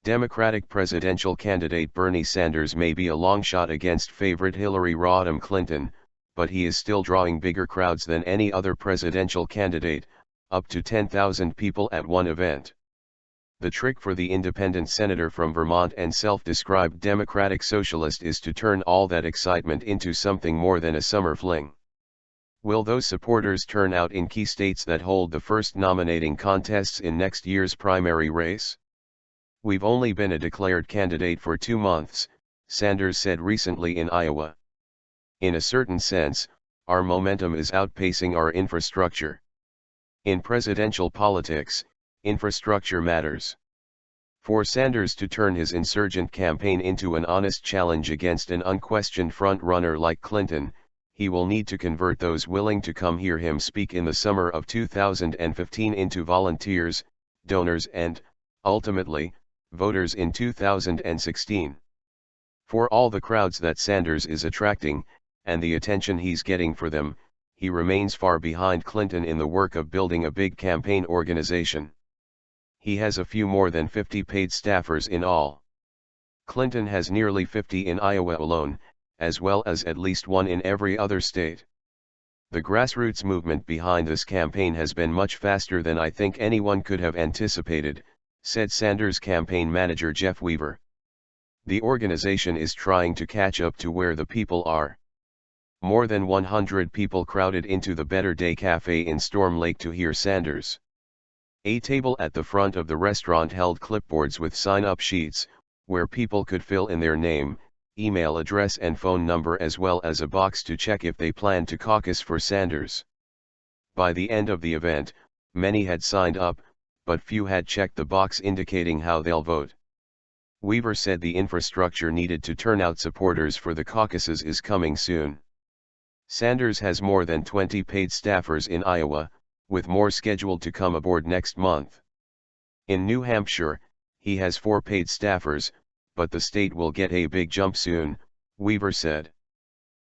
Democratic presidential candidate Bernie Sanders may be a long shot against favorite Hillary Rodham Clinton, but he is still drawing bigger crowds than any other presidential candidate, up to 10,000 people at one event. The trick for the independent senator from Vermont and self-described Democratic socialist is to turn all that excitement into something more than a summer fling. Will those supporters turn out in key states that hold the first nominating contests in next year's primary race? "We've only been a declared candidate for 2 months, Sanders said recently in Iowa. In a certain sense, our momentum is outpacing our infrastructure. In presidential politics, infrastructure matters. For Sanders to turn his insurgent campaign into an honest challenge against an unquestioned front-runner like Clinton, he will need to convert those willing to come hear him speak in the summer of 2015 into volunteers, donors and, ultimately, voters in 2016. For all the crowds that Sanders is attracting, and the attention he's getting for them, he remains far behind Clinton in the work of building a big campaign organization. He has a few more than 50 paid staffers in all. Clinton has nearly 50 in Iowa alone, as well as at least one in every other state. The grassroots movement behind this campaign has been much faster than I think anyone could have anticipated, said Sanders' campaign manager Jeff Weaver. The organization is trying to catch up to where the people are. More than 100 people crowded into the Better Day Cafe in Storm Lake to hear Sanders. A table at the front of the restaurant held clipboards with sign-up sheets, where people could fill in their name, email address and phone number as well as a box to check if they planned to caucus for Sanders. By the end of the event, many had signed up, but few had checked the box indicating how they'll vote. Weaver said the infrastructure needed to turn out supporters for the caucuses is coming soon. Sanders has more than 20 paid staffers in Iowa, with more scheduled to come aboard next month. In New Hampshire, he has 4 paid staffers, but the state will get a big jump soon, Weaver said.